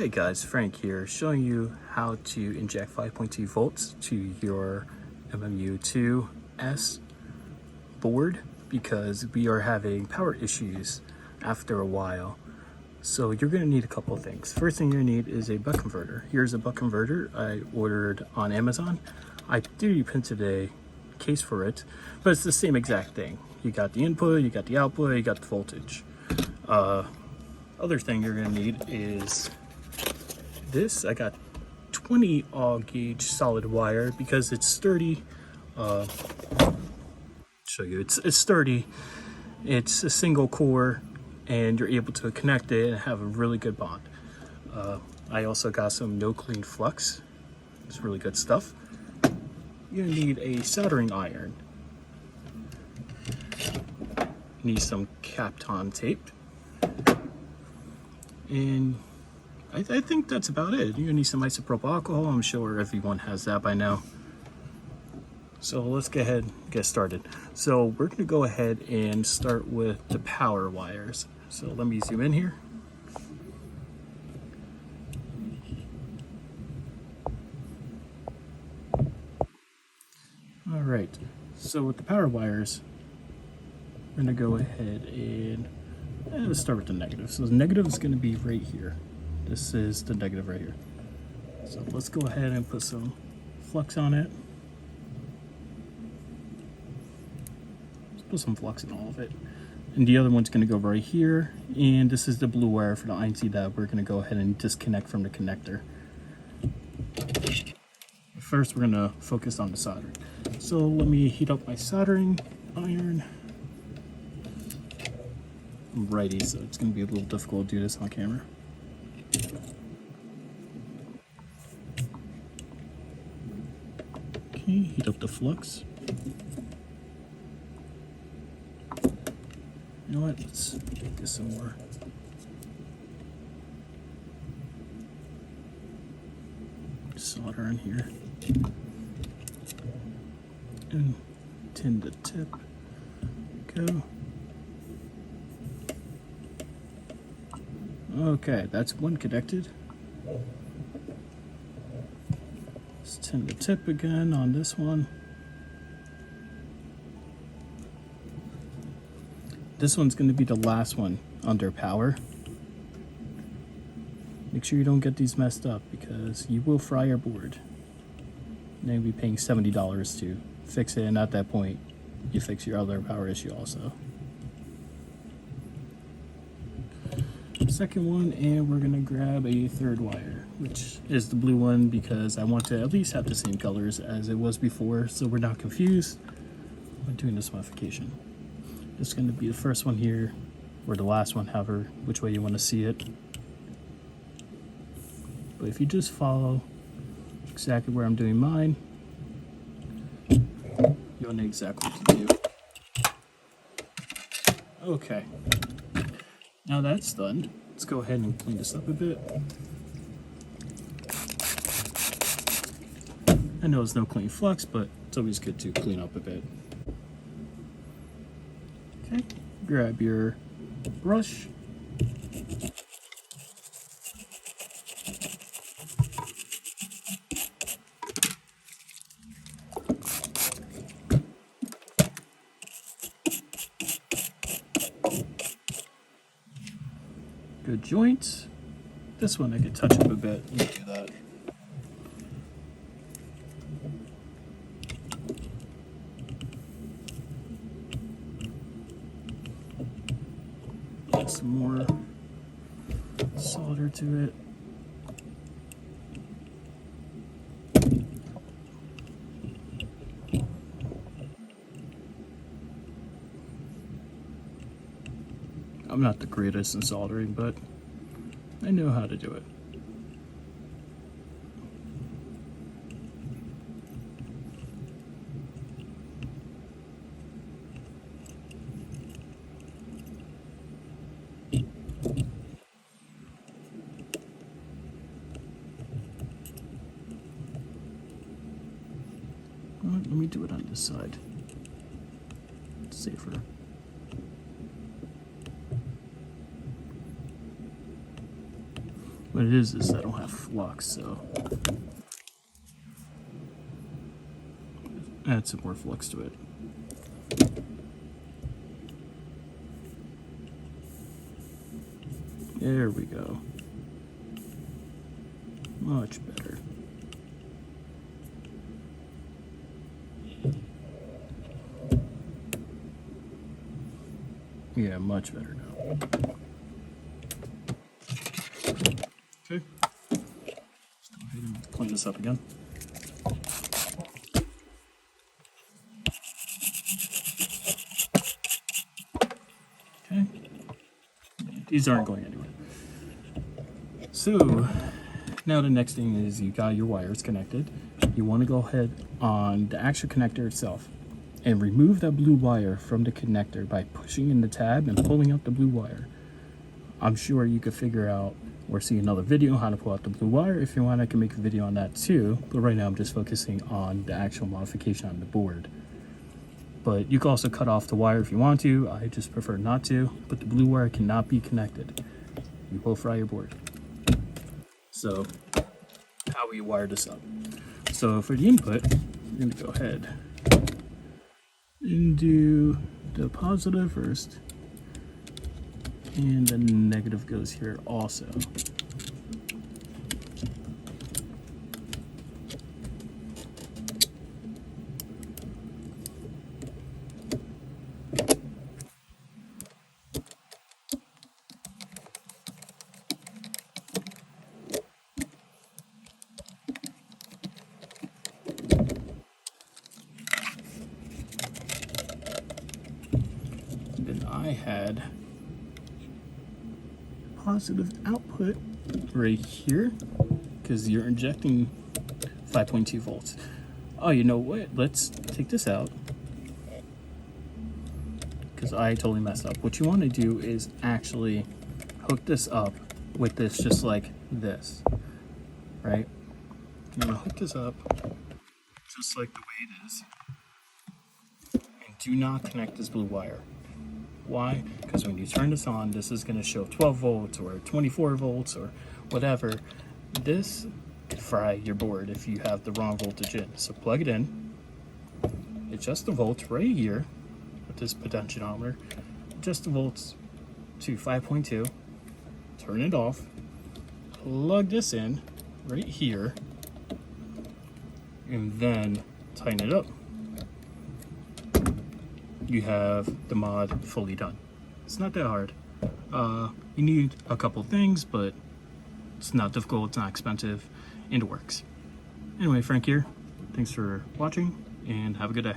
Hey guys, Frank here, showing you how to inject 5.2 volts to your MMU2s board because we are having power issues after a while. So you're going to need a couple of things. First thing you're going to need is a buck converter. Here's a buck converter I ordered on Amazon. I 3D printed a case for it, but it's the same exact thing. You got the input, you got the output, you got the voltage. Other thing you're going to need is this. I got 20 gauge solid wire because it's sturdy. Show you, it's sturdy. It's a single core, and you're able to connect it and have a really good bond. I also got some no clean flux. It's really good stuff. You're gonna need a soldering iron. Need some Kapton tape, and I think that's about it. You're gonna need some isopropyl alcohol. I'm sure everyone has that by now. So let's go ahead and get started. So we're gonna go ahead and start with the power wires. So let me zoom in here. All right, so with the power wires, we're gonna go ahead and let's start with the negative. So the negative is gonna be right here. This is the negative right here. So let's go ahead and put some flux on it. Let's put some flux in all of it. And the other one's going to go right here. And this is the blue wire for the INC that we're going to go ahead and disconnect from the connector. First, we're going to focus on the soldering. So let me heat up my soldering iron. I'm righty, so it's going to be a little difficult to do this on camera. Okay, heat up the flux. You know what, let's get some more. Solder in here. And tin the tip. Go. Okay, that's one connected. Let's tin the tip again on this one. This one's going to be the last one under power. Make sure you don't get these messed up because you will fry your board. Then you'll be paying $70 to fix it, and at that point, you fix your other power issue also. Second one, and we're going to grab a third wire, which is the blue one because I want to at least have the same colors as it was before so we're not confused when doing this modification. It's going to be the first one here, or the last one, however, which way you want to see it. But if you just follow exactly where I'm doing mine, you'll know exactly what to do. Okay. Now that's done, let's go ahead and clean this up a bit. I know it's no clean flux, but it's always good to clean up a bit. Okay, grab your brush. Good joints. This one I could touch up a bit. Let me do that. Add some more solder to it. I'm not the greatest in soldering, but I know how to do it. Let me do it on this side. It's safer. What it is I don't have flux, so add some more flux to it. There we go. Much better. Yeah, much better now. Okay. Let's go ahead and clean this up again. Okay. These aren't going anywhere. So now the next thing is you got your wires connected. You want to go ahead on the actual connector itself and remove that blue wire from the connector by pushing in the tab and pulling out the blue wire. I'm sure you could figure out or see another video on how to pull out the blue wire. If you want, I can make a video on that too, but right now I'm just focusing on the actual modification on the board. But you can also cut off the wire if you want to. I just prefer not to, but the blue wire cannot be connected. You will fry your board. So how we wire this up. So for the input, we're gonna go ahead and do the positive first, and the negative goes here also. Then I had positive output right here because you're injecting 5.2 volts. Oh, you know what? Let's take this out because I totally messed up. What you want to do is actually hook this up with this just like this, right? You want to hook this up just like the way it is, and do not connect this blue wire. Why? Because when you turn this on, this is going to show 12 volts or 24 volts or whatever. This could fry your board if you have the wrong voltage in. So plug it in, adjust the volts right here with this potentiometer, adjust the volts to 5.2, turn it off, plug this in right here, and then tighten it up. You have the mod fully done. It's not that hard. You need a couple things, but it's not difficult, it's not expensive, and it works. Anyway, Frank here. Thanks for watching, and have a good day.